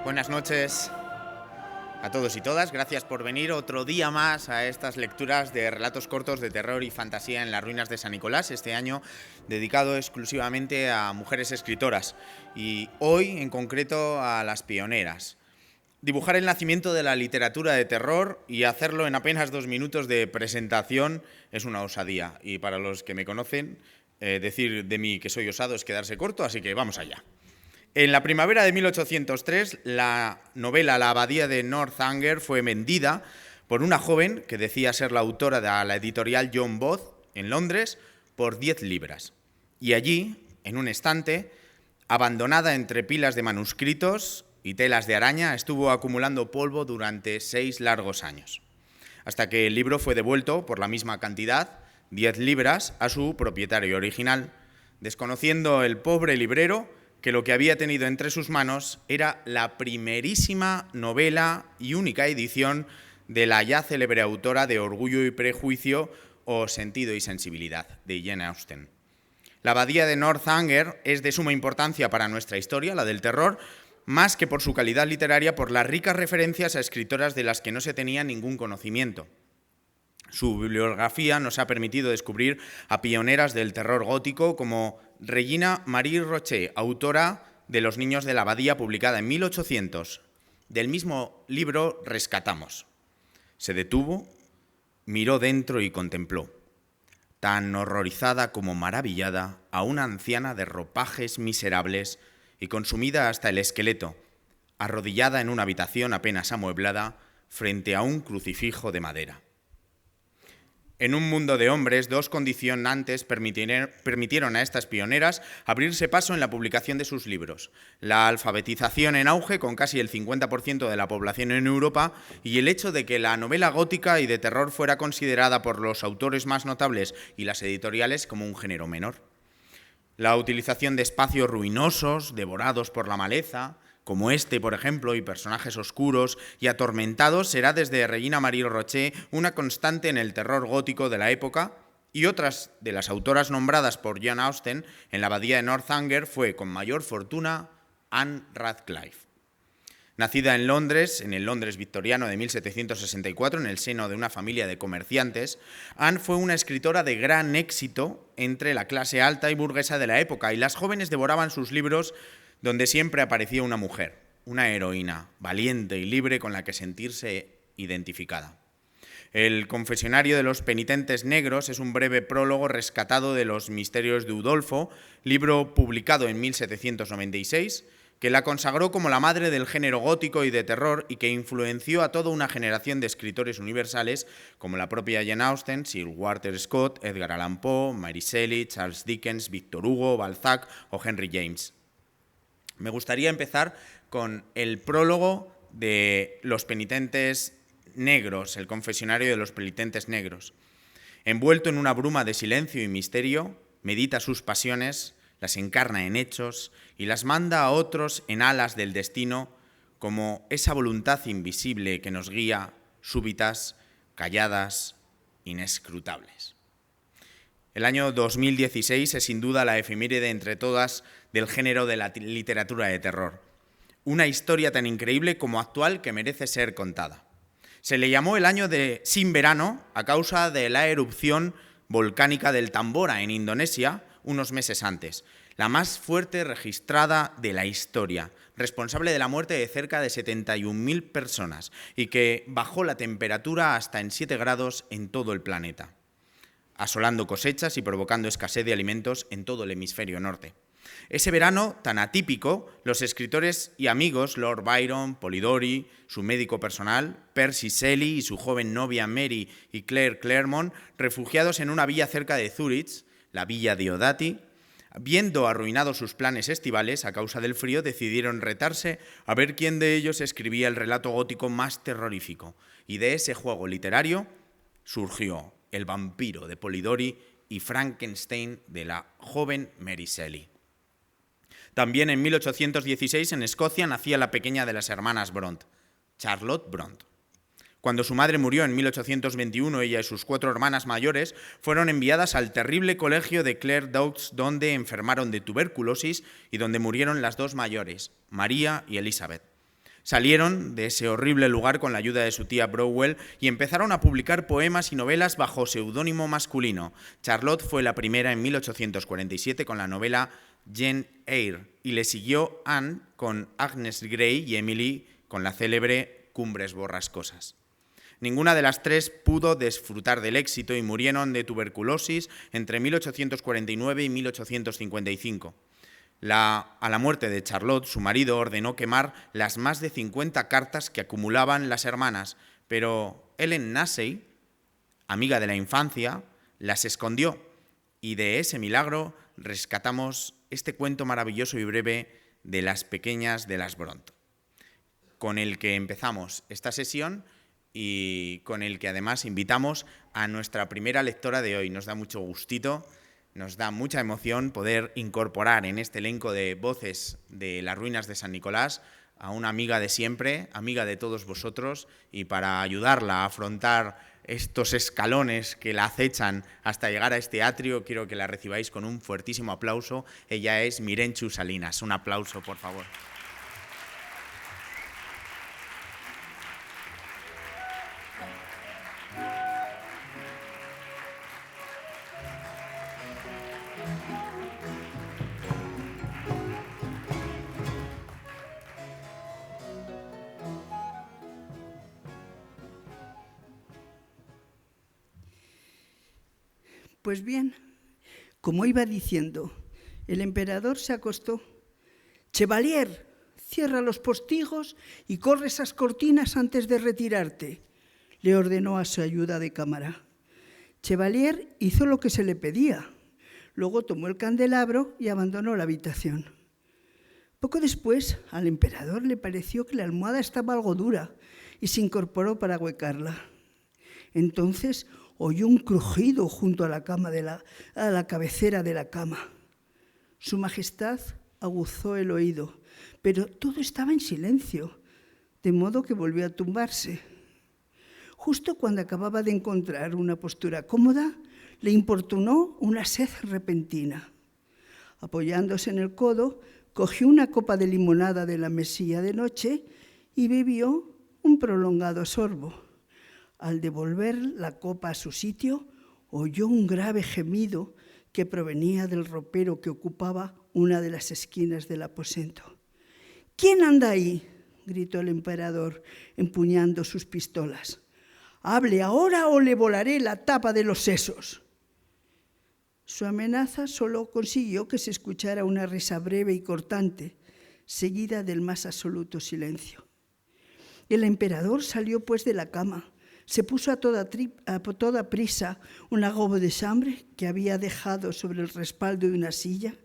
Buenas noches a todos y todas. Gracias por venir otro día más a estas lecturas de relatos cortos de terror y fantasía en las ruinas de San Nicolás, este año dedicado exclusivamente a mujeres escritoras y hoy en concreto a las pioneras. Dibujar el nacimiento de la literatura de terror y hacerlo en apenas 2 minutos de presentación es una osadía, y para los que me conocen, decir de mí que soy osado es quedarse corto, así que vamos allá. En la primavera de 1803, la novela La abadía de Northanger fue vendida por una joven que decía ser la autora de la editorial John Boyd en Londres por 10 libras. Y allí, en un estante, abandonada entre pilas de manuscritos y telas de araña, estuvo acumulando polvo durante 6 largos años, hasta que el libro fue devuelto por la misma cantidad, 10 libras, a su propietario original, desconociendo el pobre librero que lo que había tenido entre sus manos era la primerísima novela y única edición de la ya célebre autora de Orgullo y Prejuicio o Sentido y Sensibilidad, de Jane Austen. La abadía de Northanger es de suma importancia para nuestra historia, la del terror, más que por su calidad literaria, por las ricas referencias a escritoras de las que no se tenía ningún conocimiento. Su bibliografía nos ha permitido descubrir a pioneras del terror gótico como Regina Marie Roche, autora de Los niños de la abadía, publicada en 1800. Del mismo libro rescatamos. Se detuvo, miró dentro y contempló, tan horrorizada como maravillada, a una anciana de ropajes miserables y consumida hasta el esqueleto, arrodillada en una habitación apenas amueblada frente a un crucifijo de madera. En un mundo de hombres, 2 condicionantes permitieron a estas pioneras abrirse paso en la publicación de sus libros: la alfabetización en auge, con casi el 50% de la población en Europa, y el hecho de que la novela gótica y de terror fuera considerada por los autores más notables y las editoriales como un género menor. La utilización de espacios ruinosos, devorados por la maleza, como este, por ejemplo, y personajes oscuros y atormentados, será desde Regina Marie Roche una constante en el terror gótico de la época, y otras de las autoras nombradas por Jane Austen en la abadía de Northanger fue, con mayor fortuna, Anne Radcliffe. Nacida en Londres, en el Londres victoriano de 1764, en el seno de una familia de comerciantes, Anne fue una escritora de gran éxito entre la clase alta y burguesa de la época, y las jóvenes devoraban sus libros donde siempre aparecía una mujer, una heroína, valiente y libre con la que sentirse identificada. El Confesionario de los Penitentes Negros es un breve prólogo rescatado de Los Misterios de Udolfo, libro publicado en 1796, que la consagró como la madre del género gótico y de terror y que influenció a toda una generación de escritores universales como la propia Jane Austen, Sir Walter Scott, Edgar Allan Poe, Mary Shelley, Charles Dickens, Victor Hugo, Balzac o Henry James. Me gustaría empezar con el prólogo de Los Penitentes Negros, el Confesionario de los Penitentes Negros. Envuelto en una bruma de silencio y misterio, medita sus pasiones, las encarna en hechos y las manda a otros en alas del destino, como esa voluntad invisible que nos guía, súbitas, calladas, inescrutables. El año 2016 es sin duda la efeméride entre todas del género de la literatura de terror. Una historia tan increíble como actual que merece ser contada. Se le llamó el año sin verano a causa de la erupción volcánica del Tambora en Indonesia unos meses antes, la más fuerte registrada de la historia, responsable de la muerte de cerca de 71.000 personas y que bajó la temperatura hasta en 7 grados en todo el planeta, asolando cosechas y provocando escasez de alimentos en todo el hemisferio norte. Ese verano tan atípico, los escritores y amigos Lord Byron, Polidori, su médico personal, Percy Shelley y su joven novia Mary y Claire Claremont, refugiados en una villa cerca de Zúrich, la villa Diodati, viendo arruinados sus planes estivales a causa del frío, decidieron retarse a ver quién de ellos escribía el relato gótico más terrorífico. Y de ese juego literario surgió El vampiro de Polidori y Frankenstein de la joven Mary Shelley. También en 1816 en Escocia nacía la pequeña de las hermanas Brontë, Charlotte Brontë. Cuando su madre murió en 1821, ella y sus 4 hermanas mayores fueron enviadas al terrible colegio de Clare Doux, donde enfermaron de tuberculosis y donde murieron las 2 mayores, María y Elizabeth. Salieron de ese horrible lugar con la ayuda de su tía Browell y empezaron a publicar poemas y novelas bajo seudónimo masculino. Charlotte fue la primera en 1847 con la novela Jane Eyre y le siguió Anne con Agnes Grey y Emily con la célebre Cumbres Borrascosas. Ninguna de las tres pudo disfrutar del éxito y murieron de tuberculosis entre 1849 y 1855. A la muerte de Charlotte, su marido ordenó quemar las más de 50 cartas que acumulaban las hermanas, pero Ellen Nassey, amiga de la infancia, las escondió y de ese milagro rescatamos este cuento maravilloso y breve de Las pequeñas de las Brontë, con el que empezamos esta sesión y con el que además invitamos a nuestra primera lectora de hoy. Nos da mucho gustito, nos da mucha emoción poder incorporar en este elenco de voces de las ruinas de San Nicolás a una amiga de siempre, amiga de todos vosotros, y para ayudarla a afrontar estos escalones que la acechan hasta llegar a este atrio, quiero que la recibáis con un fuertísimo aplauso. Ella es Mirentxu Salinas. Un aplauso, por favor. Pues bien, como iba diciendo, el emperador se acostó. «Chevalier, cierra los postigos y corre esas cortinas antes de retirarte», le ordenó a su ayuda de cámara. Chevalier hizo lo que se le pedía. Luego tomó el candelabro y abandonó la habitación. Poco después, al emperador le pareció que la almohada estaba algo dura y se incorporó para ahuecarla. Entonces oyó un crujido junto a la cabecera de la cama. Su Majestad aguzó el oído, pero todo estaba en silencio, de modo que volvió a tumbarse. Justo cuando acababa de encontrar una postura cómoda, le importunó una sed repentina. Apoyándose en el codo, cogió una copa de limonada de la mesilla de noche y bebió un prolongado sorbo. Al devolver la copa a su sitio, oyó un grave gemido que provenía del ropero que ocupaba una de las esquinas del aposento. «¿Quién anda ahí?», gritó el emperador, empuñando sus pistolas. «Hable ahora o le volaré la tapa de los sesos». Su amenaza solo consiguió que se escuchara una risa breve y cortante, seguida del más absoluto silencio. El emperador salió pues de la cama. Se puso a toda prisa un agobo de chambre que había dejado sobre el respaldo de una silla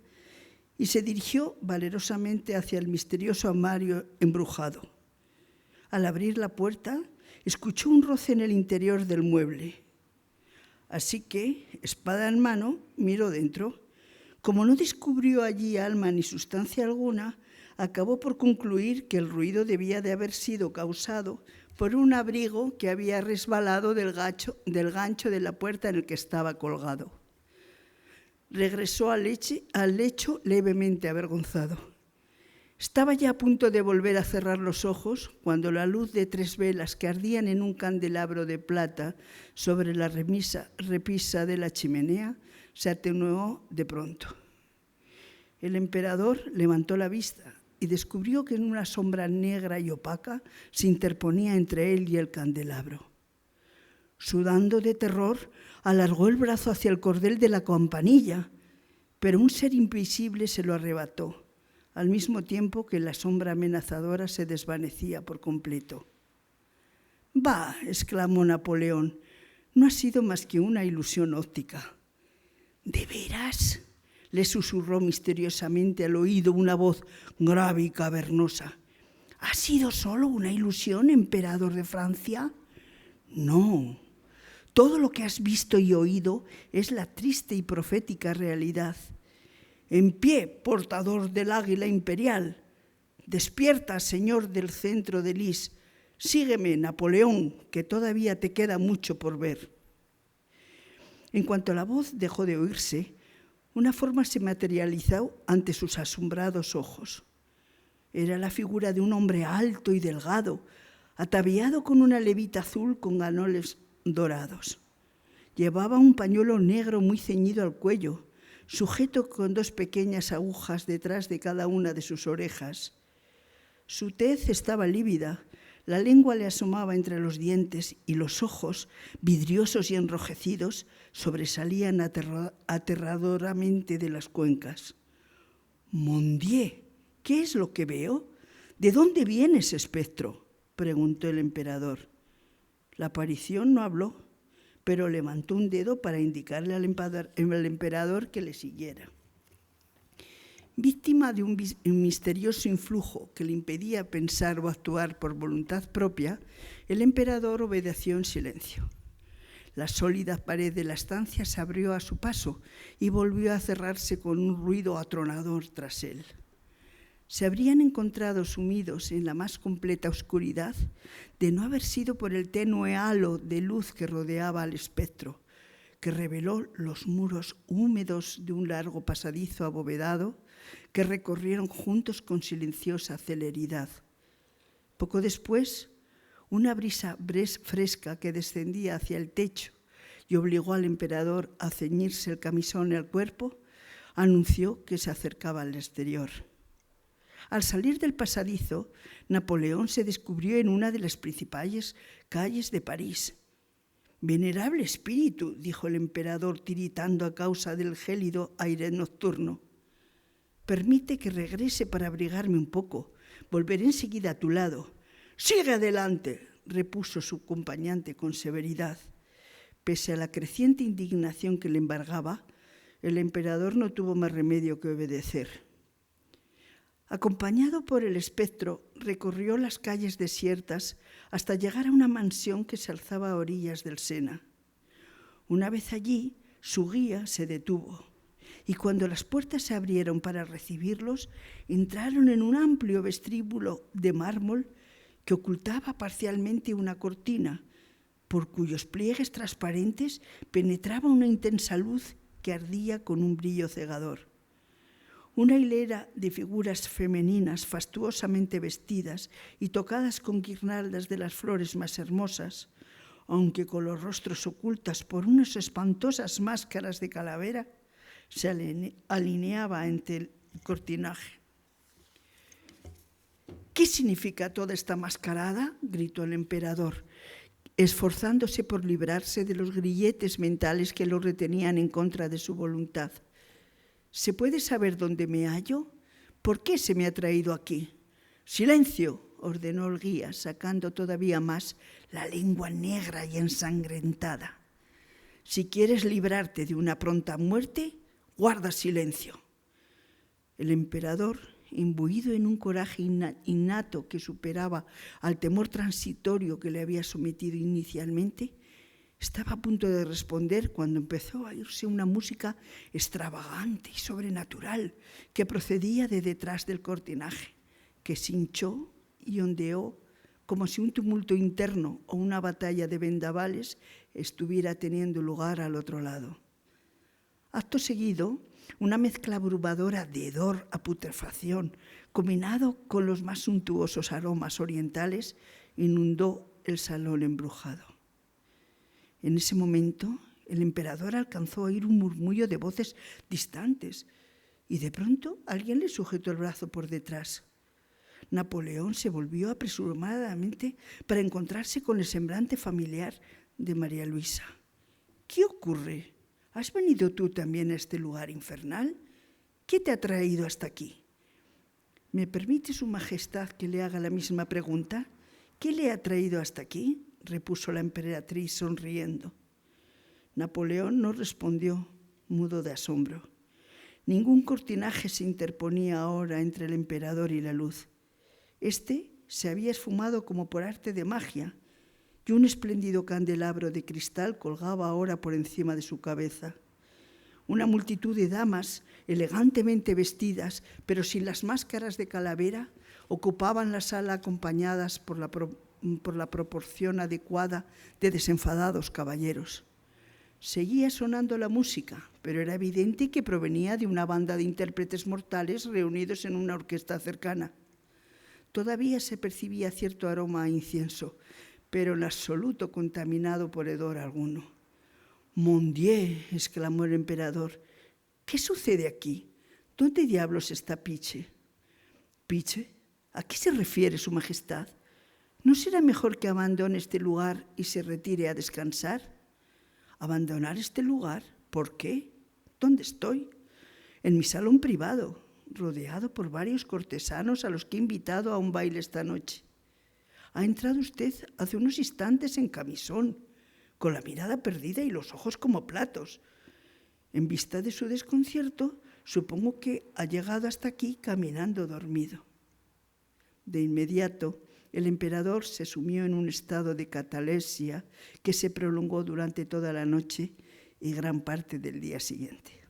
y se dirigió valerosamente hacia el misterioso armario embrujado. Al abrir la puerta, escuchó un roce en el interior del mueble. Así que, espada en mano, miró dentro. Como no descubrió allí alma ni sustancia alguna, acabó por concluir que el ruido debía de haber sido causado por un abrigo que había resbalado del gancho de la puerta en el que estaba colgado. Regresó al lecho levemente avergonzado. Estaba ya a punto de volver a cerrar los ojos cuando la luz de 3 velas que ardían en un candelabro de plata sobre la repisa de la chimenea se atenuó de pronto. El emperador levantó la vista y descubrió que en una sombra negra y opaca se interponía entre él y el candelabro. Sudando de terror, alargó el brazo hacia el cordel de la campanilla, pero un ser invisible se lo arrebató, al mismo tiempo que la sombra amenazadora se desvanecía por completo. «Bah», exclamó Napoleón, «no ha sido más que una ilusión óptica». «¿De veras?», le susurró misteriosamente al oído una voz grave y cavernosa. «¿Ha sido solo una ilusión, emperador de Francia?». «No, todo lo que has visto y oído es la triste y profética realidad. En pie, portador del águila imperial. Despierta, señor del centro de Lis. Sígueme, Napoleón, que todavía te queda mucho por ver». En cuanto la voz dejó de oírse, una forma se materializó ante sus asombrados ojos. Era la figura de un hombre alto y delgado, ataviado con una levita azul con ganoles dorados. Llevaba un pañuelo negro muy ceñido al cuello, sujeto con 2 pequeñas agujas detrás de cada una de sus orejas. Su tez estaba lívida, la lengua le asomaba entre los dientes y los ojos, vidriosos y enrojecidos, sobresalían aterradoramente de las cuencas. «Mon Dieu, ¿qué es lo que veo? ¿De dónde viene ese espectro?», preguntó el emperador. La aparición no habló, pero levantó un dedo para indicarle al emperador que le siguiera. Víctima de un misterioso influjo que le impedía pensar o actuar por voluntad propia, el emperador obedeció en silencio. La sólida pared de la estancia se abrió a su paso y volvió a cerrarse con un ruido atronador tras él. Se habrían encontrado sumidos en la más completa oscuridad de no haber sido por el tenue halo de luz que rodeaba al espectro, que reveló los muros húmedos de un largo pasadizo abovedado que recorrieron juntos con silenciosa celeridad. Poco después, una brisa fresca que descendía hacia el techo y obligó al emperador a ceñirse el camisón al cuerpo, anunció que se acercaba al exterior. Al salir del pasadizo, Napoleón se descubrió en una de las principales calles de París. «Venerable espíritu», dijo el emperador tiritando a causa del gélido aire nocturno, «permite que regrese para abrigarme un poco. Volveré enseguida a tu lado». «Sigue adelante», repuso su acompañante con severidad. Pese a la creciente indignación que le embargaba, el emperador no tuvo más remedio que obedecer. Acompañado por el espectro, recorrió las calles desiertas hasta llegar a una mansión que se alzaba a orillas del Sena. Una vez allí, su guía se detuvo, y cuando las puertas se abrieron para recibirlos, entraron en un amplio vestíbulo de mármol que ocultaba parcialmente una cortina, por cuyos pliegues transparentes penetraba una intensa luz que ardía con un brillo cegador. Una hilera de figuras femeninas fastuosamente vestidas y tocadas con guirnaldas de las flores más hermosas, aunque con los rostros ocultas por unas espantosas máscaras de calavera, se alineaba ante el cortinaje. «¿Qué significa toda esta mascarada?», gritó el emperador, esforzándose por librarse de los grilletes mentales que lo retenían en contra de su voluntad. «¿Se puede saber dónde me hallo? ¿Por qué se me ha traído aquí?» «Silencio», ordenó el guía, sacando todavía más la lengua negra y ensangrentada. «Si quieres librarte de una pronta muerte, guarda silencio». El emperador, imbuido en un coraje innato que superaba al temor transitorio que le había sometido inicialmente, estaba a punto de responder cuando empezó a oírse una música extravagante y sobrenatural que procedía de detrás del cortinaje, que se hinchó y ondeó como si un tumulto interno o una batalla de vendavales estuviera teniendo lugar al otro lado. Acto seguido, una mezcla abrumadora de hedor a putrefacción, combinado con los más suntuosos aromas orientales, inundó el salón embrujado. En ese momento, el emperador alcanzó a oír un murmullo de voces distantes y de pronto alguien le sujetó el brazo por detrás. Napoleón se volvió apresuradamente para encontrarse con el semblante familiar de María Luisa. «¿Qué ocurre? ¿Has venido tú también a este lugar infernal? ¿Qué te ha traído hasta aquí?» «¿Me permite su majestad que le haga la misma pregunta? ¿Qué le ha traído hasta aquí?», repuso la emperatriz sonriendo. Napoleón no respondió, mudo de asombro. Ningún cortinaje se interponía ahora entre el emperador y la luz. Este se había esfumado como por arte de magia, y un espléndido candelabro de cristal colgaba ahora por encima de su cabeza. Una multitud de damas, elegantemente vestidas, pero sin las máscaras de calavera, ocupaban la sala acompañadas por la proporción adecuada de desenfadados caballeros. Seguía sonando la música, pero era evidente que provenía de una banda de intérpretes mortales reunidos en una orquesta cercana. Todavía se percibía cierto aroma a incienso, pero en absoluto contaminado por hedor alguno. «Mon Dieu», exclamó el emperador, «¿qué sucede aquí? ¿Dónde diablos está Piche?» «¿Piche? ¿A qué se refiere su majestad? ¿No será mejor que abandone este lugar y se retire a descansar?» «¿Abandonar este lugar? ¿Por qué? ¿Dónde estoy?» «En mi salón privado, rodeado por varios cortesanos a los que he invitado a un baile esta noche. Ha entrado usted hace unos instantes en camisón, con la mirada perdida y los ojos como platos. En vista de su desconcierto, supongo que ha llegado hasta aquí caminando dormido». De inmediato, el emperador se sumió en un estado de catalepsia que se prolongó durante toda la noche y gran parte del día siguiente.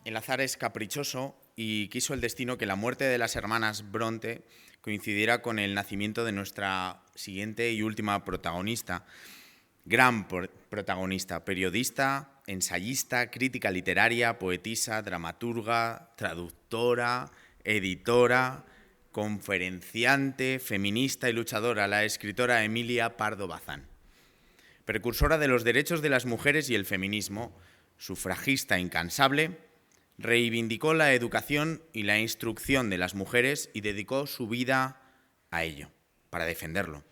El azar es caprichoso y quiso el destino que la muerte de las hermanas Bronte coincidiera con el nacimiento de nuestra siguiente y última protagonista, gran protagonista, periodista, ensayista, crítica literaria, poetisa, dramaturga, traductora, editora, conferenciante, feminista y luchadora, la escritora Emilia Pardo Bazán. Precursora de los derechos de las mujeres y el feminismo, sufragista incansable, reivindicó la educación y la instrucción de las mujeres y dedicó su vida a ello, para defenderlo.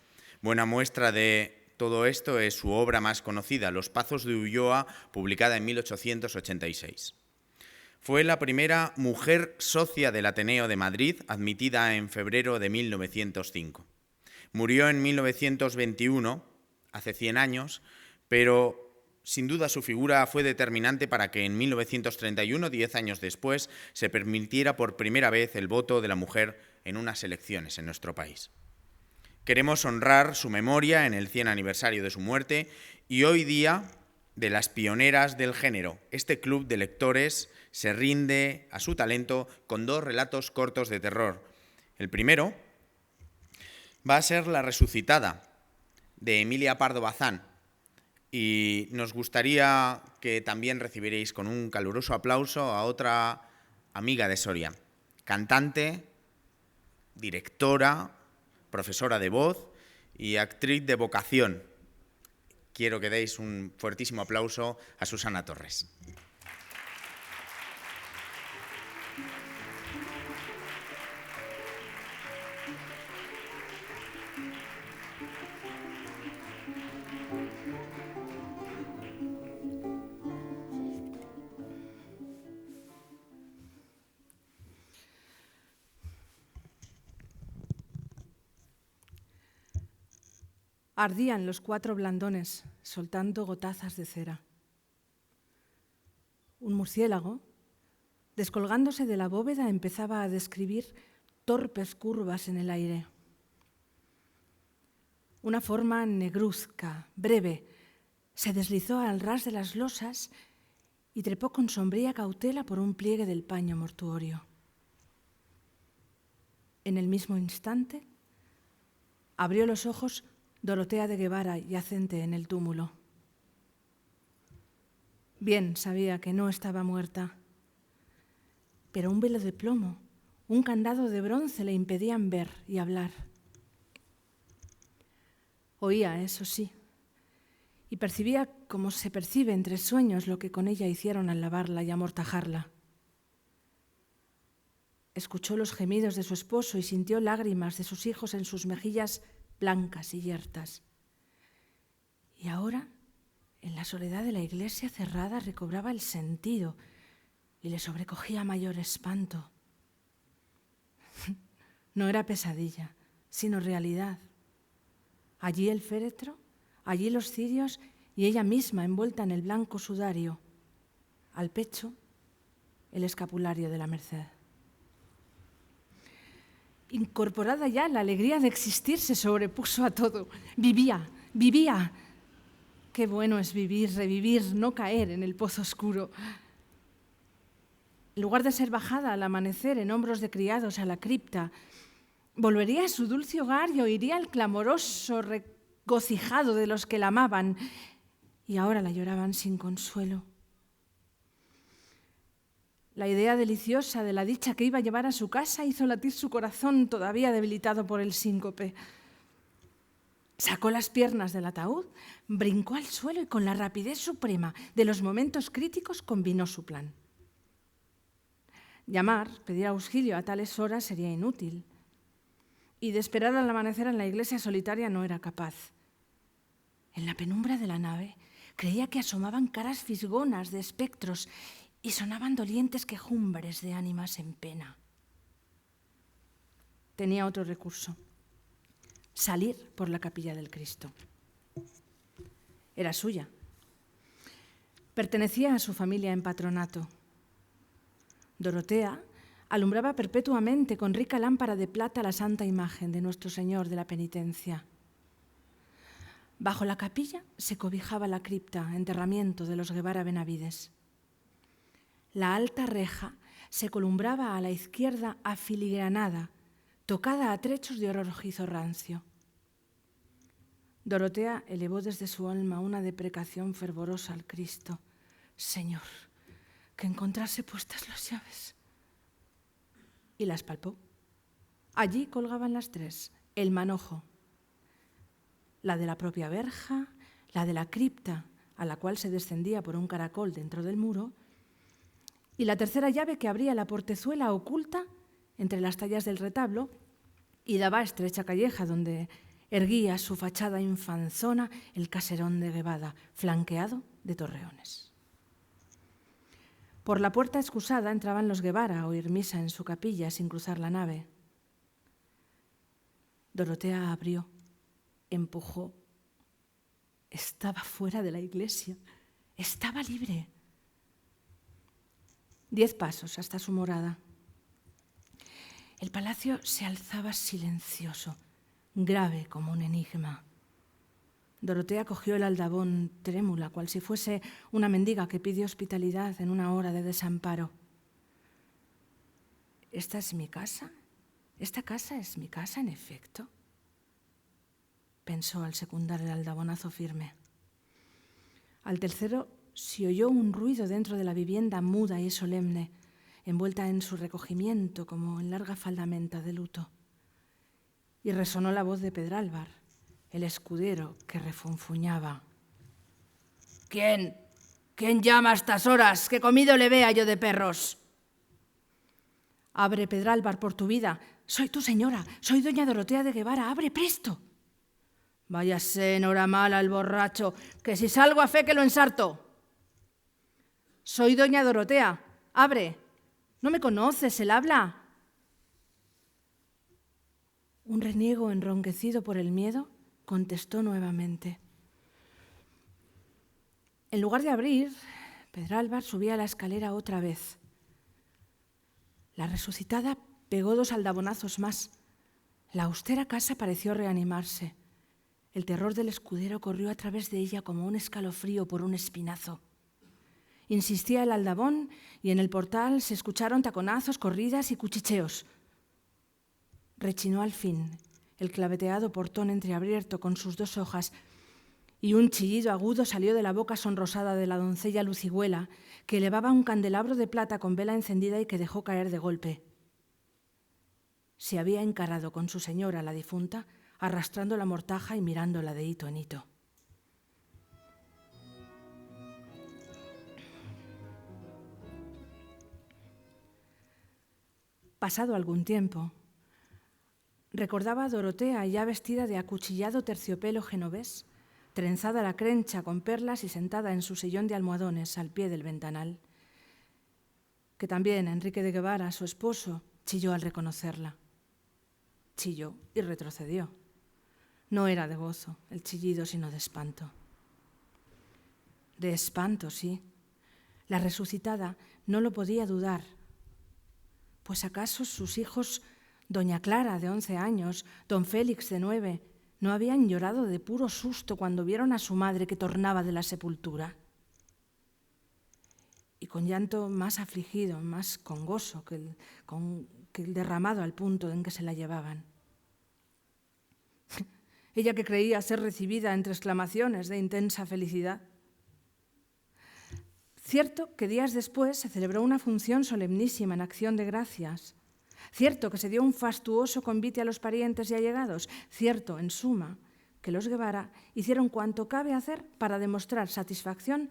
Buena muestra de todo esto es su obra más conocida, Los Pazos de Ulloa, publicada en 1886. Fue la primera mujer socia del Ateneo de Madrid, admitida en febrero de 1905. Murió en 1921, hace 100 años, pero sin duda su figura fue determinante para que en 1931, 10 años después, se permitiera por primera vez el voto de la mujer en unas elecciones en nuestro país. Queremos honrar su memoria en el 100 aniversario de su muerte y hoy día de las pioneras del género. Este club de lectores se rinde a su talento con 2 relatos cortos de terror. El primero va a ser La resucitada, de Emilia Pardo Bazán, y nos gustaría que también recibierais con un caluroso aplauso a otra amiga de Soria, cantante, directora, profesora de voz y actriz de vocación. Quiero que deis un fuertísimo aplauso a Susana Torres. Ardían los 4 blandones, soltando gotazas de cera. Un murciélago, descolgándose de la bóveda, empezaba a describir torpes curvas en el aire. Una forma negruzca, breve, se deslizó al ras de las losas y trepó con sombría cautela por un pliegue del paño mortuorio. En el mismo instante, Abrió los ojos Dorotea de Guevara, yacente en el túmulo. Bien sabía que no estaba muerta, pero un velo de plomo, un candado de bronce le impedían ver y hablar. Oía, eso sí, y percibía como se percibe entre sueños lo que con ella hicieron al lavarla y amortajarla. Escuchó los gemidos de su esposo y sintió lágrimas de sus hijos en sus mejillas blancas y yertas. Y ahora, en la soledad de la iglesia cerrada, recobraba el sentido y le sobrecogía mayor espanto. No era pesadilla, sino realidad. Allí el féretro, allí los cirios y ella misma envuelta en el blanco sudario. Al pecho, el escapulario de la Merced. Incorporada ya, la alegría de existir se sobrepuso a todo. Vivía, vivía. Qué bueno es vivir, revivir, no caer en el pozo oscuro. En lugar de ser bajada al amanecer en hombros de criados a la cripta, volvería a su dulce hogar y oiría el clamoroso regocijado de los que la amaban y ahora la lloraban sin consuelo. La idea deliciosa de la dicha que iba a llevar a su casa hizo latir su corazón todavía debilitado por el síncope. Sacó las piernas del ataúd, brincó al suelo y con la rapidez suprema de los momentos críticos combinó su plan. Llamar, pedir auxilio a tales horas sería inútil. Y de esperar al amanecer en la iglesia solitaria no era capaz. En la penumbra de la nave creía que asomaban caras fisgonas de espectros y sonaban dolientes quejumbres de ánimas en pena. Tenía otro recurso: salir por la capilla del Cristo. Era suya. Pertenecía a su familia en patronato. Dorotea alumbraba perpetuamente con rica lámpara de plata la santa imagen de Nuestro Señor de la Penitencia. Bajo la capilla se cobijaba la cripta, enterramiento de los Guevara Benavides. La alta reja se columbraba a la izquierda afiligranada, tocada a trechos de oro rojizo rancio. Dorotea elevó desde su alma una deprecación fervorosa al Cristo. Señor, que encontrase puestas las llaves. Y las palpó. Allí colgaban las tres: el manojo, la de la propia verja, la de la cripta, a la cual se descendía por un caracol dentro del muro, y la tercera llave que abría la portezuela oculta entre las tallas del retablo y daba a estrecha calleja donde erguía su fachada infanzona el caserón de Guevara, flanqueado de torreones. Por la puerta excusada entraban los Guevara a oír misa en su capilla sin cruzar la nave. Dorotea abrió, empujó. Estaba fuera de la iglesia, estaba libre. 10 pasos hasta su morada. El palacio se alzaba silencioso, grave como un enigma. Dorotea cogió el aldabón trémula, cual si fuese una mendiga que pide hospitalidad en una hora de desamparo. ¿Esta es mi casa? ¿Esta casa es mi casa, en efecto?, pensó al secundar el aldabonazo firme. Al tercero se oyó un ruido dentro de la vivienda muda y solemne, envuelta en su recogimiento como en larga faldamenta de luto. Y resonó la voz de Pedralbar, el escudero, que refunfuñaba. ¿Quién llama a estas horas? ¿Qué comido le vea yo de perros? Abre, Pedralbar, por tu vida. Soy tu señora, soy doña Dorotea de Guevara. Abre presto. Váyase en hora mala el borracho, que si salgo a fe que lo ensarto. Soy doña Dorotea. Abre. ¿No me conoces? ¿Él habla? Un reniego enronquecido por el miedo contestó nuevamente. En lugar de abrir, Pedralbar subía la escalera otra vez. La resucitada pegó 2 aldabonazos más. La austera casa pareció reanimarse. El terror del escudero corrió a través de ella como un escalofrío por un espinazo. Insistía el aldabón y en el portal se escucharon taconazos, corridas y cuchicheos. Rechinó al fin el claveteado portón entreabierto con sus 2 hojas, y un chillido agudo salió de la boca sonrosada de la doncella Lucigüela, que elevaba un candelabro de plata con vela encendida y que dejó caer de golpe. Se había encarado con su señora, la difunta, arrastrando la mortaja y mirándola de hito en hito. Pasado algún tiempo, recordaba a Dorotea ya vestida de acuchillado terciopelo genovés, trenzada la crencha con perlas y sentada en su sillón de almohadones al pie del ventanal, que también Enrique de Guevara, su esposo, chilló al reconocerla. Chilló y retrocedió. No era de gozo el chillido, sino de espanto. De espanto, sí. La resucitada no lo podía dudar. Pues acaso sus hijos, doña Clara, de 11 años, don Félix, de 9, no habían llorado de puro susto cuando vieron a su madre que tornaba de la sepultura. Y con llanto más afligido, más congoso que el derramado al punto en que se la llevaban. Ella que creía ser recibida entre exclamaciones de intensa felicidad. Cierto que días después se celebró una función solemnísima en acción de gracias. Cierto que se dio un fastuoso convite a los parientes y allegados. Cierto, en suma, que los Guevara hicieron cuanto cabe hacer para demostrar satisfacción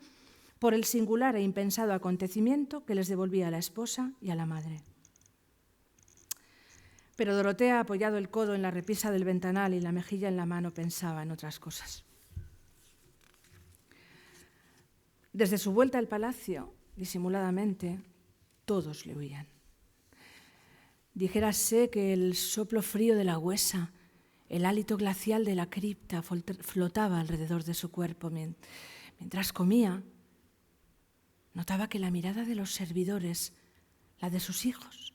por el singular e impensado acontecimiento que les devolvía a la esposa y a la madre. Pero Dorotea, apoyado el codo en la repisa del ventanal y la mejilla en la mano, pensaba en otras cosas. Desde su vuelta al palacio, disimuladamente, todos le oían. Dijérase que el soplo frío de la huesa, el hálito glacial de la cripta flotaba alrededor de su cuerpo. Mientras comía, notaba que la mirada de los servidores, la de sus hijos,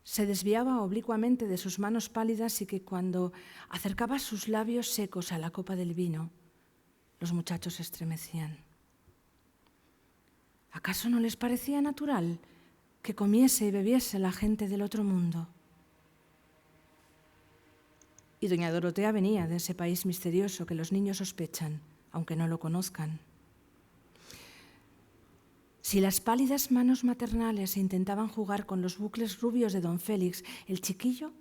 se desviaba oblicuamente de sus manos pálidas y que cuando acercaba sus labios secos a la copa del vino, los muchachos se estremecían. ¿Acaso no les parecía natural que comiese y bebiese la gente del otro mundo? Y doña Dorotea venía de ese país misterioso que los niños sospechan, aunque no lo conozcan. Si las pálidas manos maternales intentaban jugar con los bucles rubios de don Félix, el chiquillo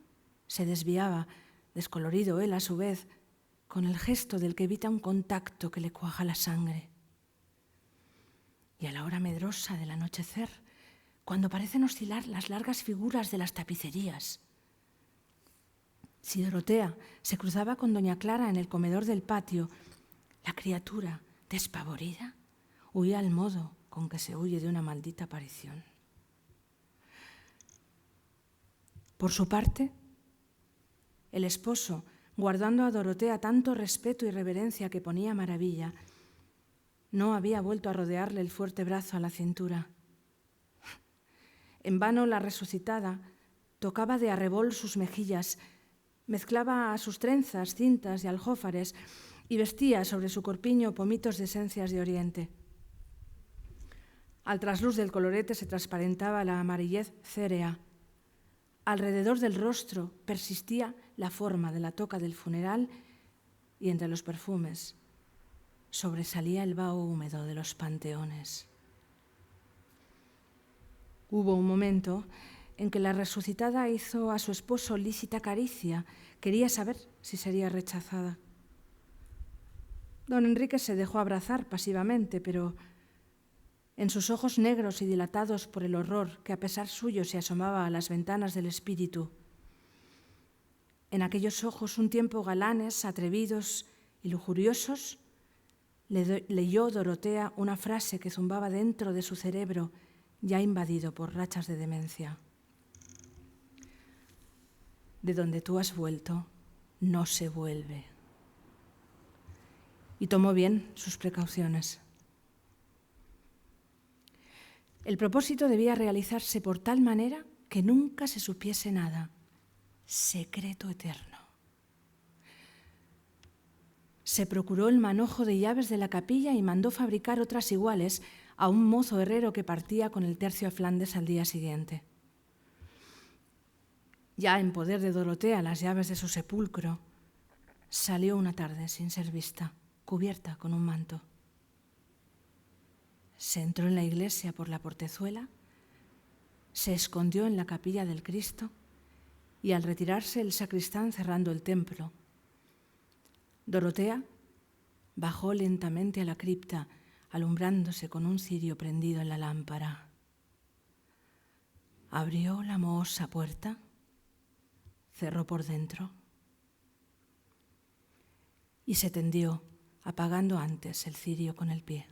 se desviaba, descolorido él a su vez, con el gesto del que evita un contacto que le cuaja la sangre. Y a la hora medrosa del anochecer, cuando parecen oscilar las largas figuras de las tapicerías, si Dorotea se cruzaba con doña Clara en el comedor del patio, la criatura, despavorida, huía al modo con que se huye de una maldita aparición. Por su parte, el esposo, guardando a Dorotea tanto respeto y reverencia que ponía maravilla, no había vuelto a rodearle el fuerte brazo a la cintura. En vano la resucitada tocaba de arrebol sus mejillas, mezclaba a sus trenzas, cintas y aljófares y vestía sobre su corpiño pomitos de esencias de oriente. Al trasluz del colorete se transparentaba la amarillez cérea. Alrededor del rostro persistía la forma de la toca del funeral y entre los perfumes sobresalía el vaho húmedo de los panteones. Hubo un momento en que la resucitada hizo a su esposo lícita caricia. Quería saber si sería rechazada. Don Enrique se dejó abrazar pasivamente, pero en sus ojos negros y dilatados por el horror que a pesar suyo se asomaba a las ventanas del espíritu, en aquellos ojos un tiempo galanes, atrevidos y lujuriosos, leyó Dorotea una frase que zumbaba dentro de su cerebro, ya invadido por rachas de demencia. De donde tú has vuelto, no se vuelve. Y tomó bien sus precauciones. El propósito debía realizarse por tal manera que nunca se supiese nada. Secreto eterno. Se procuró el manojo de llaves de la capilla y mandó fabricar otras iguales a un mozo herrero que partía con el tercio a Flandes al día siguiente. ya en poder de Dorotea las llaves de su sepulcro, salió una tarde sin ser vista, cubierta con un manto. Se entró en la iglesia por la portezuela, se escondió en la capilla del Cristo y al retirarse el sacristán cerrando el templo, Dorotea bajó lentamente a la cripta, alumbrándose con un cirio prendido en la lámpara. Abrió la mohosa puerta, cerró por dentro y se tendió, apagando antes el cirio con el pie.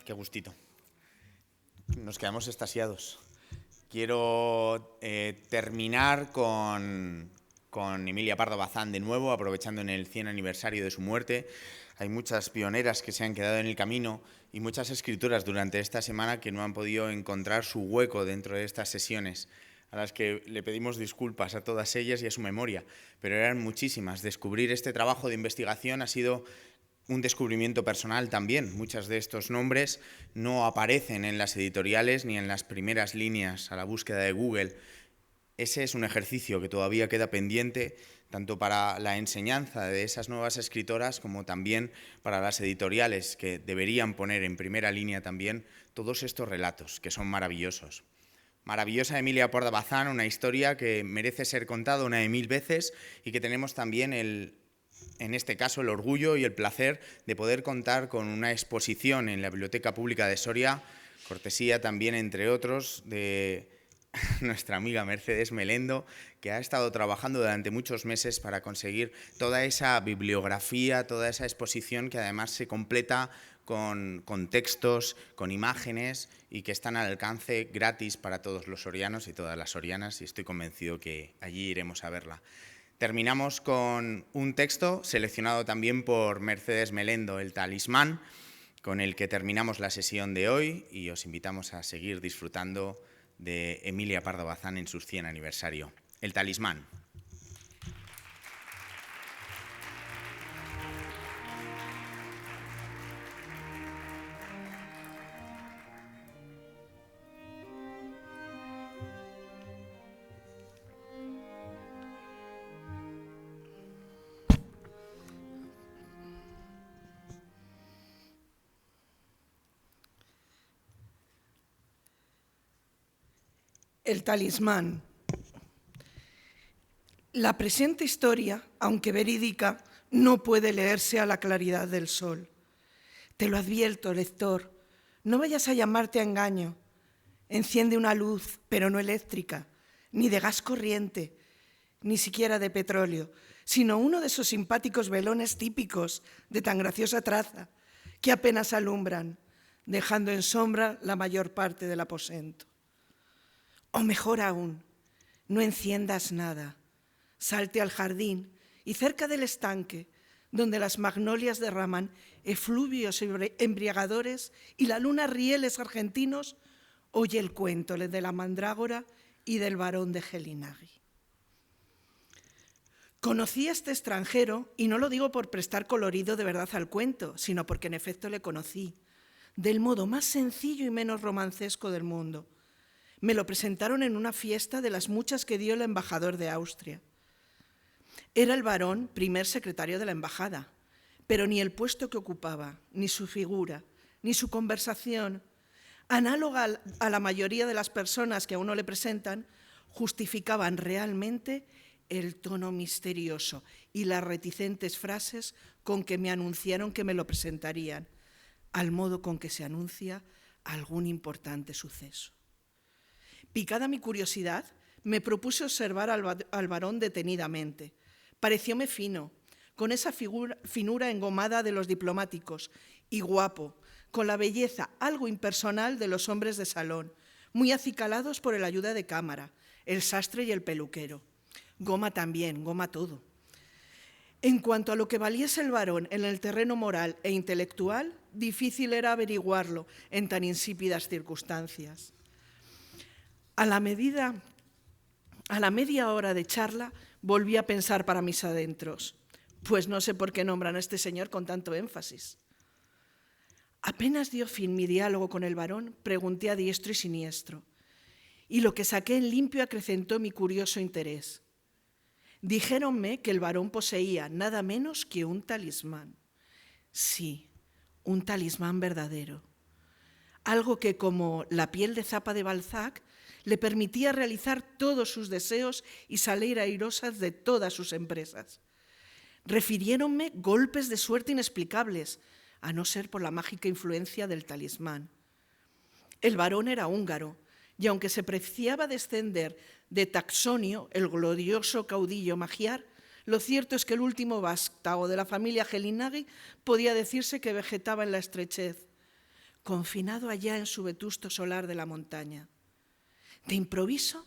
Qué gustito. Nos quedamos extasiados. Quiero terminar con Emilia Pardo Bazán de nuevo, aprovechando en el 100 aniversario de su muerte. Hay muchas pioneras que se han quedado en el camino y muchas escritoras durante esta semana que no han podido encontrar su hueco dentro de estas sesiones, a las que le pedimos disculpas a todas ellas y a su memoria, pero eran muchísimas. Descubrir este trabajo de investigación ha sido un descubrimiento personal también. Muchos de estos nombres no aparecen en las editoriales ni en las primeras líneas a la búsqueda de Google. Ese es un ejercicio que todavía queda pendiente, tanto para la enseñanza de esas nuevas escritoras como también para las editoriales, que deberían poner en primera línea también todos estos relatos, que son maravillosos. Maravillosa Emilia Pardo Bazán, una historia que merece ser contada una de 1000 veces y que tenemos también en este caso, el orgullo y el placer de poder contar con una exposición en la Biblioteca Pública de Soria, cortesía también, entre otros, de nuestra amiga Mercedes Melendo, que ha estado trabajando durante muchos meses para conseguir toda esa bibliografía, toda esa exposición que además se completa con textos, con imágenes y que están al alcance gratis para todos los sorianos y todas las sorianas, y estoy convencido que allí iremos a verla. Terminamos con un texto seleccionado también por Mercedes Melendo, El Talismán, con el que terminamos la sesión de hoy y os invitamos a seguir disfrutando de Emilia Pardo Bazán en su 100 aniversario. El Talismán. El Talismán. La presente historia, aunque verídica, no puede leerse a la claridad del sol. Te lo advierto, lector, no vayas a llamarte a engaño. Enciende una luz, pero no eléctrica, ni de gas corriente, ni siquiera de petróleo, sino uno de esos simpáticos velones típicos de tan graciosa traza que apenas alumbran, dejando en sombra la mayor parte del aposento. O mejor aún, no enciendas nada, salte al jardín y cerca del estanque, donde las magnolias derraman efluvios embriagadores y la luna rieles argentinos, oye el cuento de la mandrágora y del barón de Gelinagui. Conocí a este extranjero, y no lo digo por prestar colorido de verdad al cuento, sino porque en efecto le conocí, del modo más sencillo y menos romancesco del mundo. Me lo presentaron en una fiesta de las muchas que dio el embajador de Austria. Era el barón, primer secretario de la embajada, pero ni el puesto que ocupaba, ni su figura, ni su conversación, análoga a la mayoría de las personas que a uno le presentan, justificaban realmente el tono misterioso y las reticentes frases con que me anunciaron que me lo presentarían, al modo con que se anuncia algún importante suceso. Picada mi curiosidad, me propuse observar al varón detenidamente. Parecióme fino, con esa finura engomada de los diplomáticos, y guapo, con la belleza algo impersonal de los hombres de salón, muy acicalados por el ayuda de cámara, el sastre y el peluquero. Goma también, goma todo. En cuanto a lo que valiese el varón en el terreno moral e intelectual, difícil era averiguarlo en tan insípidas circunstancias. A la media hora de charla, volví a pensar para mis adentros, pues no sé por qué nombran a este señor con tanto énfasis. Apenas dio fin mi diálogo con el varón, pregunté a diestro y siniestro, y lo que saqué en limpio acrecentó mi curioso interés. Dijéronme que el varón poseía nada menos que un talismán. Sí, un talismán verdadero. Algo que, como la piel de zapa de Balzac, le permitía realizar todos sus deseos y salir airosas de todas sus empresas. Refiriéronme golpes de suerte inexplicables, a no ser por la mágica influencia del talismán. El varón era húngaro, y aunque se preciaba descender de Taxonio, el glorioso caudillo magiar, lo cierto es que el último vástago de la familia Gelinaghi podía decirse que vegetaba en la estrechez, confinado allá en su vetusto solar de la montaña. De improviso,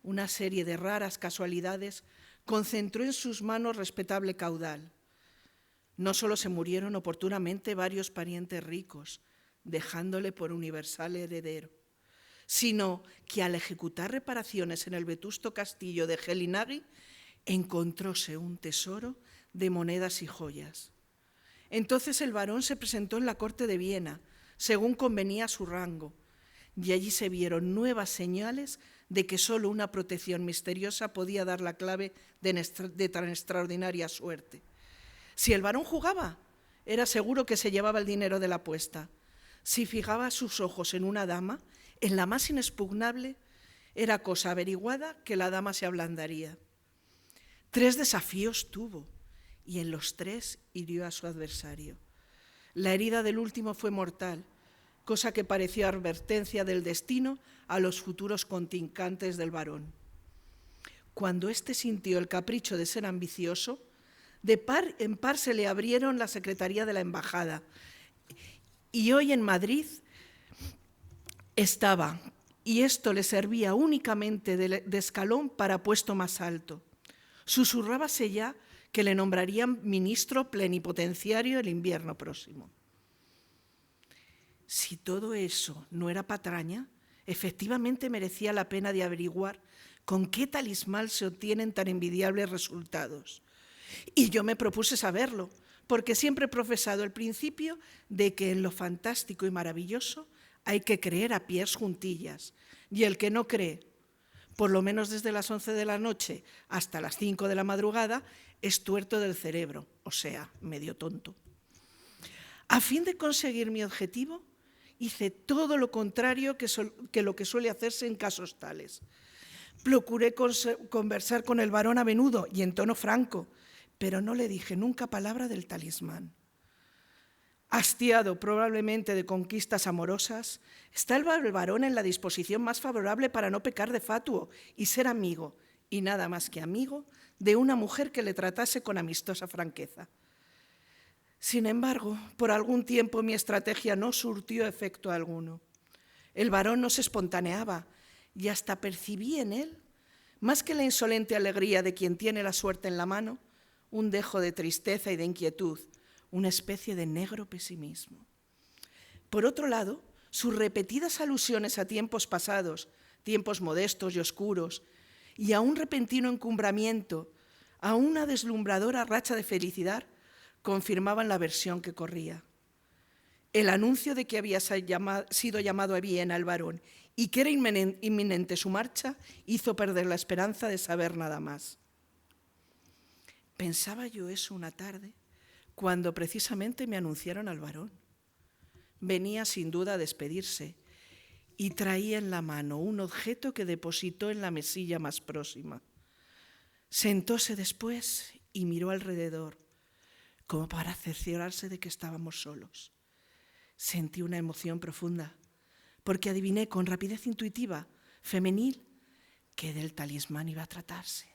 una serie de raras casualidades concentró en sus manos respetable caudal. No solo se murieron oportunamente varios parientes ricos, dejándole por universal heredero, sino que al ejecutar reparaciones en el vetusto castillo de Gelinaghi, encontróse un tesoro de monedas y joyas. Entonces el varón se presentó en la corte de Viena, según convenía su rango, y allí se vieron nuevas señales de que solo una protección misteriosa podía dar la clave de tan extraordinaria suerte. Si el varón jugaba, era seguro que se llevaba el dinero de la apuesta. Si fijaba sus ojos en una dama, en la más inexpugnable, era cosa averiguada que la dama se ablandaría. 3 desafíos tuvo, y en los 3 hirió a su adversario. La herida del último fue mortal, cosa que pareció advertencia del destino a los futuros contrincantes del varón. Cuando éste sintió el capricho de ser ambicioso, de par en par se le abrieron la secretaría de la embajada, y hoy en Madrid estaba, y esto le servía únicamente de escalón para puesto más alto. Susurrábase ya que le nombrarían ministro plenipotenciario el invierno próximo. Si todo eso no era patraña, efectivamente merecía la pena de averiguar con qué talismán se obtienen tan envidiables resultados. Y yo me propuse saberlo, porque siempre he profesado el principio de que en lo fantástico y maravilloso hay que creer a pies juntillas, y el que no cree, por lo menos desde las 11 de la noche hasta las 5 de la madrugada, es tuerto del cerebro, o sea, medio tonto. A fin de conseguir mi objetivo, hice todo lo contrario que lo que suele hacerse en casos tales. Procuré conversar con el varón a menudo y en tono franco, pero no le dije nunca palabra del talismán. Hastiado probablemente de conquistas amorosas, está el varón en la disposición más favorable para no pecar de fatuo y ser amigo, y nada más que amigo, de una mujer que le tratase con amistosa franqueza. Sin embargo, por algún tiempo mi estrategia no surtió efecto alguno. El varón no se espontaneaba y hasta percibí en él, más que la insolente alegría de quien tiene la suerte en la mano, un dejo de tristeza y de inquietud, una especie de negro pesimismo. Por otro lado, sus repetidas alusiones a tiempos pasados, tiempos modestos y oscuros, y a un repentino encumbramiento, a una deslumbradora racha de felicidad, confirmaban la versión que corría. El anuncio de que había sido llamado a Viena el varón y que era inminente su marcha hizo perder la esperanza de saber nada más. Pensaba yo eso una tarde, cuando precisamente me anunciaron al varón. Venía sin duda a despedirse y traía en la mano un objeto que depositó en la mesilla más próxima. Sentóse después y miró alrededor, como para cerciorarse de que estábamos solos. Sentí una emoción profunda, porque adiviné con rapidez intuitiva, femenil, que del talismán iba a tratarse.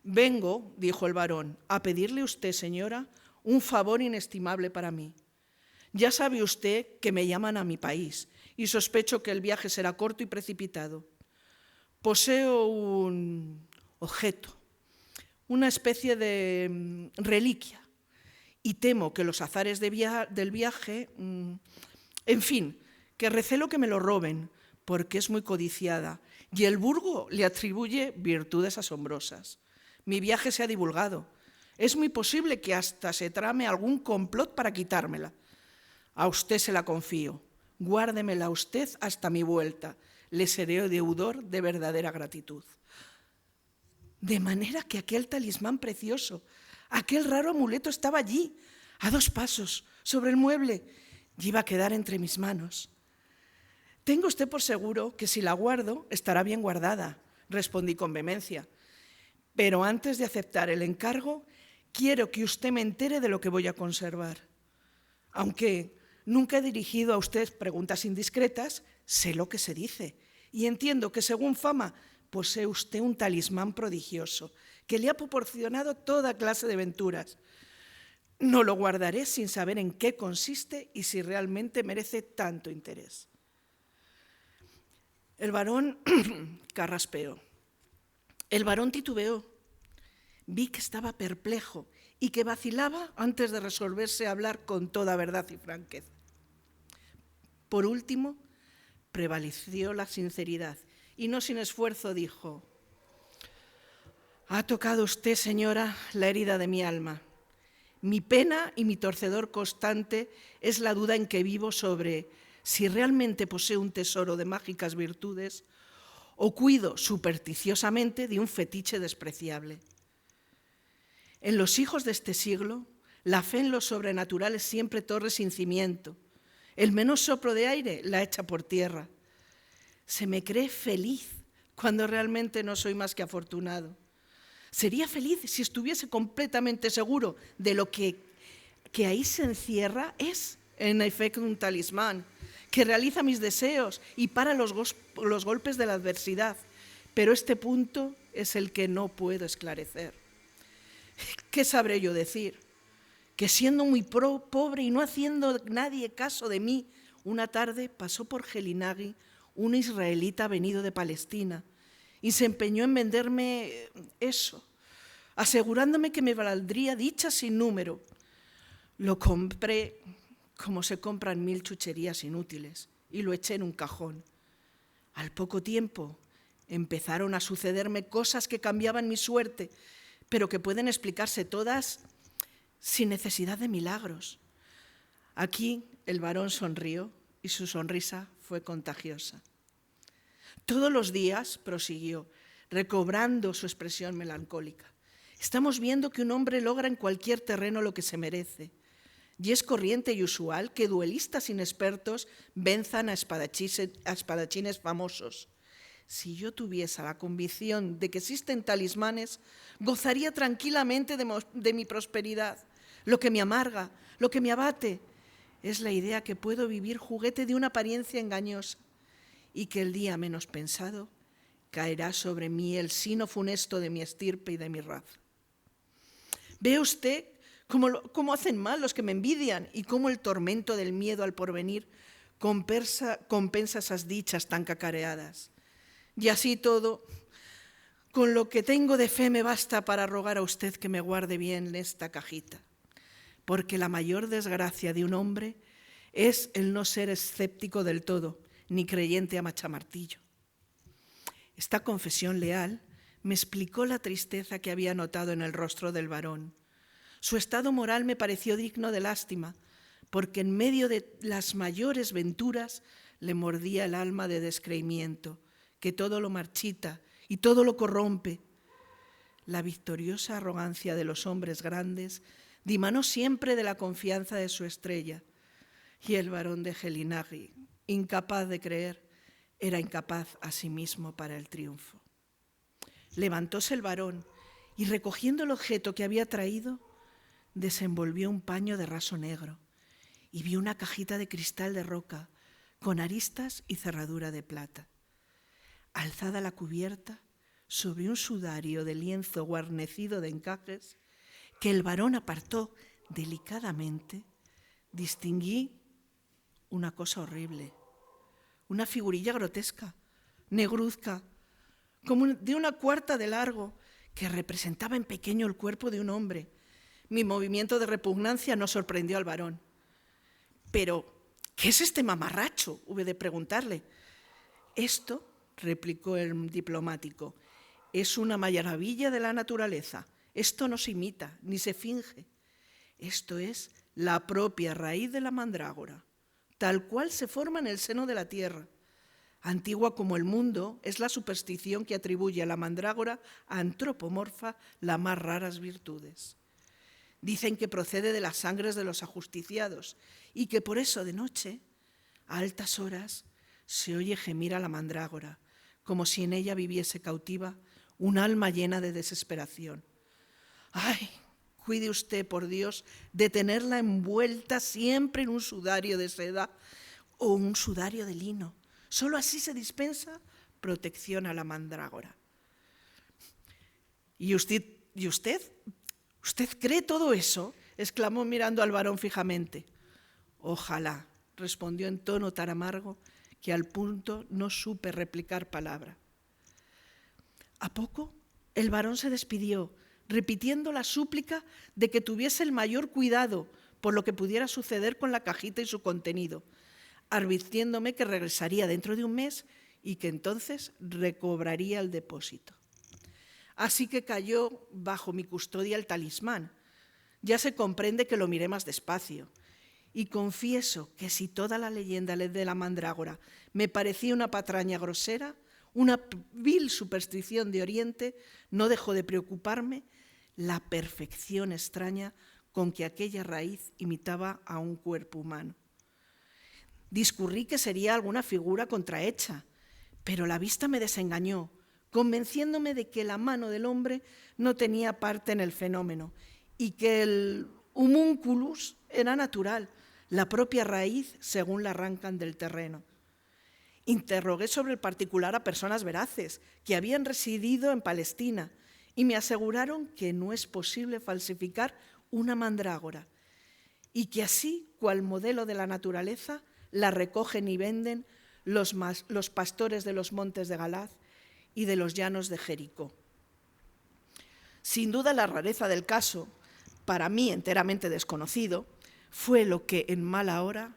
«Vengo», dijo el varón, «a pedirle a usted, señora, un favor inestimable para mí. Ya sabe usted que me llaman a mi país y sospecho que el viaje será corto y precipitado. Poseo un objeto, una especie de reliquia, y temo que los azares del viaje, en fin, que recelo que me lo roben, porque es muy codiciada, y el burgo le atribuye virtudes asombrosas. Mi viaje se ha divulgado. Es muy posible que hasta se trame algún complot para quitármela. A usted se la confío. Guárdemela usted hasta mi vuelta. Le seré deudor de verdadera gratitud». De manera que aquel talismán precioso, aquel raro amuleto estaba allí, a 2 pasos, sobre el mueble, y iba a quedar entre mis manos. «Tenga usted por seguro que si la guardo, estará bien guardada», respondí con vehemencia. «Pero antes de aceptar el encargo, quiero que usted me entere de lo que voy a conservar. Aunque nunca he dirigido a usted preguntas indiscretas, sé lo que se dice, y entiendo que según fama posee usted un talismán prodigioso que le ha proporcionado toda clase de venturas. No lo guardaré sin saber en qué consiste y si realmente merece tanto interés». El varón carraspeó. El varón titubeó. Vi que estaba perplejo y que vacilaba antes de resolverse a hablar con toda verdad y franqueza. Por último, prevaleció la sinceridad y no sin esfuerzo dijo: «Ha tocado usted, señora, la herida de mi alma. Mi pena y mi torcedor constante es la duda en que vivo sobre si realmente poseo un tesoro de mágicas virtudes o cuido supersticiosamente de un fetiche despreciable. En los hijos de este siglo, la fe en lo sobrenatural es siempre torre sin cimiento. El menor soplo de aire la echa por tierra. Se me cree feliz cuando realmente no soy más que afortunado. Sería feliz si estuviese completamente seguro de lo que ahí se encierra es, en efecto, un talismán que realiza mis deseos y para los golpes de la adversidad. Pero este punto es el que no puedo esclarecer. ¿Qué sabré yo decir? Que siendo muy pobre y no haciendo nadie caso de mí, una tarde pasó por Gelinagi un israelita venido de Palestina y se empeñó en venderme eso, asegurándome que me valdría dicha sin número. Lo compré como se compran 1000 chucherías inútiles y lo eché en un cajón. Al poco tiempo empezaron a sucederme cosas que cambiaban mi suerte, pero que pueden explicarse todas sin necesidad de milagros. Aquí el varón sonrió y su sonrisa fue contagiosa. Todos los días, prosiguió, recobrando su expresión melancólica, estamos viendo que un hombre logra en cualquier terreno lo que se merece. Y es corriente y usual que duelistas inexpertos venzan a espadachines famosos. Si yo tuviese la convicción de que existen talismanes, gozaría tranquilamente de mi prosperidad. Lo que me amarga, lo que me abate, es la idea que puedo vivir juguete de una apariencia engañosa y que el día menos pensado caerá sobre mí el sino funesto de mi estirpe y de mi raza. ¿Ve usted cómo hacen mal los que me envidian y cómo el tormento del miedo al porvenir compensa esas dichas tan cacareadas? Y así todo, con lo que tengo de fe me basta para rogar a usted que me guarde bien esta cajita, porque la mayor desgracia de un hombre es el no ser escéptico del todo, ni creyente a machamartillo. Esta confesión leal me explicó la tristeza que había notado en el rostro del varón. Su estado moral me pareció digno de lástima, porque en medio de las mayores venturas le mordía el alma de descreimiento, que todo lo marchita y todo lo corrompe. La victoriosa arrogancia de los hombres grandes dimanó siempre de la confianza de su estrella. Y el barón de Gelinaghi, incapaz de creer, era incapaz a sí mismo para el triunfo. Levantóse el barón y, recogiendo el objeto que había traído, desenvolvió un paño de raso negro y vio una cajita de cristal de roca con aristas y cerradura de plata. Alzada la cubierta, sobre un sudario de lienzo guarnecido de encajes, que el varón apartó delicadamente, distinguí una cosa horrible, una figurilla grotesca, negruzca, como de una cuarta de largo, que representaba en pequeño el cuerpo de un hombre. Mi movimiento de repugnancia no sorprendió al varón. «Pero, ¿qué es este mamarracho?», hube de preguntarle. «Esto», replicó el diplomático, «es una maravilla de la naturaleza. Esto no se imita, ni se finge. Esto es la propia raíz de la mandrágora, tal cual se forma en el seno de la tierra. Antigua como el mundo, es la superstición que atribuye a la mandrágora antropomorfa las más raras virtudes. Dicen que procede de las sangres de los ajusticiados y que por eso de noche, a altas horas, se oye gemir a la mandrágora, como si en ella viviese cautiva un alma llena de desesperación. ¡Ay! Cuide usted, por Dios, de tenerla envuelta siempre en un sudario de seda o un sudario de lino. Solo así se dispensa protección a la mandrágora». ¿Y usted cree todo eso?, exclamó mirando al varón fijamente. «Ojalá», respondió en tono tan amargo que al punto no supe replicar palabra. A poco el varón se despidió, repitiendo la súplica de que tuviese el mayor cuidado por lo que pudiera suceder con la cajita y su contenido, advirtiéndome que regresaría dentro de un mes y que entonces recobraría el depósito. Así que cayó bajo mi custodia el talismán. Ya se comprende que lo miré más despacio. Y confieso que si toda la leyenda de la mandrágora me parecía una patraña grosera, una vil superstición de Oriente, no dejó de preocuparme la perfección extraña con que aquella raíz imitaba a un cuerpo humano. Discurrí que sería alguna figura contrahecha, pero la vista me desengañó, convenciéndome de que la mano del hombre no tenía parte en el fenómeno y que el homunculus era natural, la propia raíz según la arrancan del terreno. Interrogué sobre el particular a personas veraces que habían residido en Palestina y me aseguraron que no es posible falsificar una mandrágora y que así, cual modelo de la naturaleza, la recogen y venden los pastores de los montes de Galad y de los llanos de Jericó. Sin duda, la rareza del caso, para mí enteramente desconocido, fue lo que en mala hora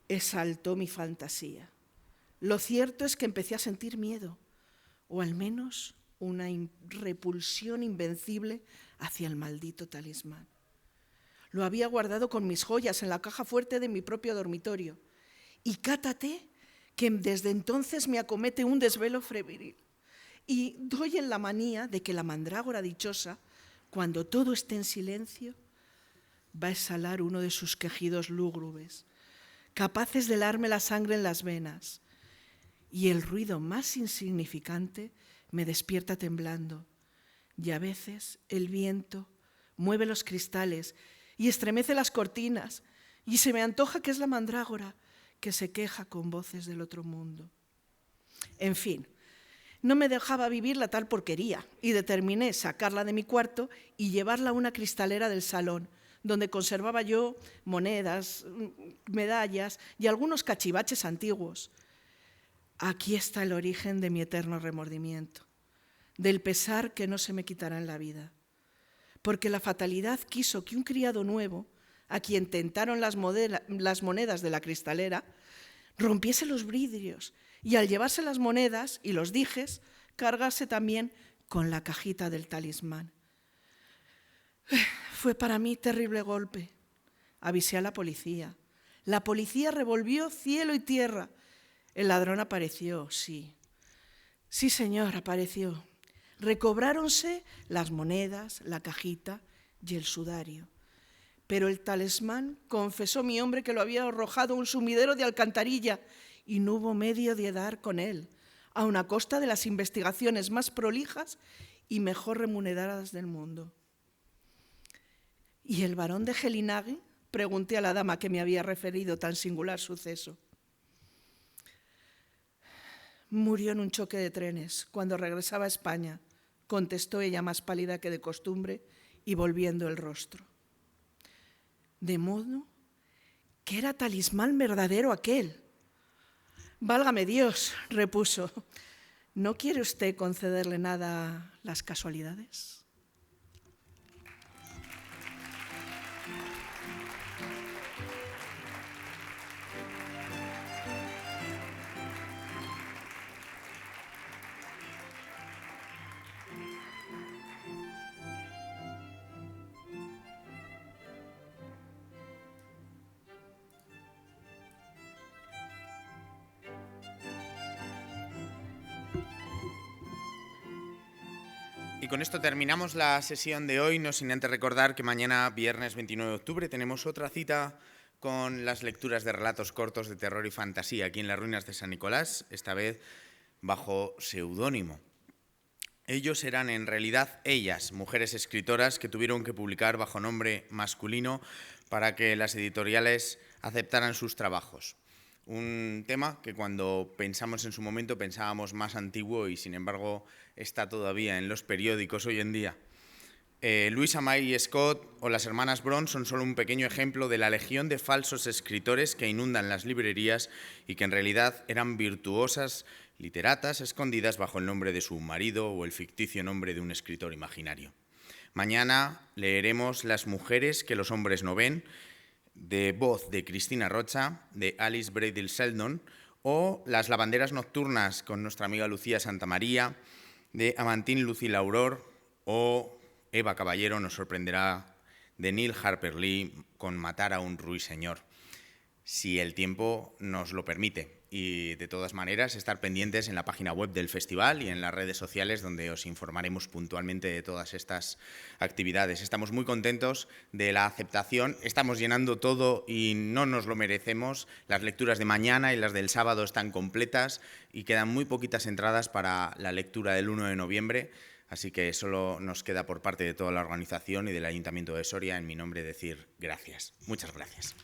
exaltó mi fantasía. Lo cierto es que empecé a sentir miedo, o al menos una repulsión invencible hacia el maldito talismán. Lo había guardado con mis joyas en la caja fuerte de mi propio dormitorio, y cátate que desde entonces me acomete un desvelo febril, y doy en la manía de que la mandrágora dichosa, cuando todo esté en silencio, va a exhalar uno de sus quejidos lúgubres, capaces de helarme la sangre en las venas, y el ruido más insignificante me despierta temblando, y a veces el viento mueve los cristales y estremece las cortinas, y se me antoja que es la mandrágora que se queja con voces del otro mundo. En fin, no me dejaba vivir la tal porquería y determiné sacarla de mi cuarto y llevarla a una cristalera del salón, donde conservaba yo monedas, medallas y algunos cachivaches antiguos. Aquí está el origen de mi eterno remordimiento, del pesar que no se me quitará en la vida, porque la fatalidad quiso que un criado nuevo, a quien tentaron las monedas de la cristalera, rompiese los vidrios y al llevarse las monedas y los dijes, cargase también con la cajita del talismán. Fue para mí terrible golpe. Avisé a la policía. La policía revolvió cielo y tierra. El ladrón apareció, sí. Sí, señor, apareció. Recobráronse las monedas, la cajita y el sudario. Pero el talismán confesó mi hombre que lo había arrojado a un sumidero de alcantarilla y no hubo medio de dar con él, aun a costa de las investigaciones más prolijas y mejor remuneradas del mundo. ¿Y el barón de Gelinagui? Pregunté a la dama que me había referido tan singular suceso. Murió en un choque de trenes cuando regresaba a España, contestó ella más pálida que de costumbre y volviendo el rostro. De modo que era talismán verdadero aquel. Válgame Dios, repuso, ¿no quiere usted concederle nada a las casualidades? Y con esto terminamos la sesión de hoy, no sin antes recordar que mañana, viernes 29 de octubre, tenemos otra cita con las lecturas de relatos cortos de terror y fantasía aquí en las ruinas de San Nicolás, esta vez bajo seudónimo. Ellos eran en realidad ellas, mujeres escritoras que tuvieron que publicar bajo nombre masculino para que las editoriales aceptaran sus trabajos. Un tema que cuando pensamos en su momento pensábamos más antiguo y sin embargo está todavía en los periódicos hoy en día. Louisa May Scott o las hermanas Brontë son solo un pequeño ejemplo de la legión de falsos escritores que inundan las librerías y que en realidad eran virtuosas literatas escondidas bajo el nombre de su marido o el ficticio nombre de un escritor imaginario. Mañana leeremos Las mujeres que los hombres no ven, de voz de Cristina Rocha, de Alice Bradel Sheldon, o Las lavanderas nocturnas con nuestra amiga Lucía Santamaría, de Amantine Lucille Aurore, o Eva Caballero nos sorprenderá, de Neil Harper Lee, con Matar a un ruiseñor, si el tiempo nos lo permite. Y de todas maneras, estar pendientes en la página web del festival y en las redes sociales donde os informaremos puntualmente de todas estas actividades. Estamos muy contentos de la aceptación, estamos llenando todo y no nos lo merecemos. Las lecturas de mañana y las del sábado están completas y quedan muy poquitas entradas para la lectura del 1 de noviembre, así que solo nos queda por parte de toda la organización y del Ayuntamiento de Soria, en mi nombre, decir gracias. Muchas gracias.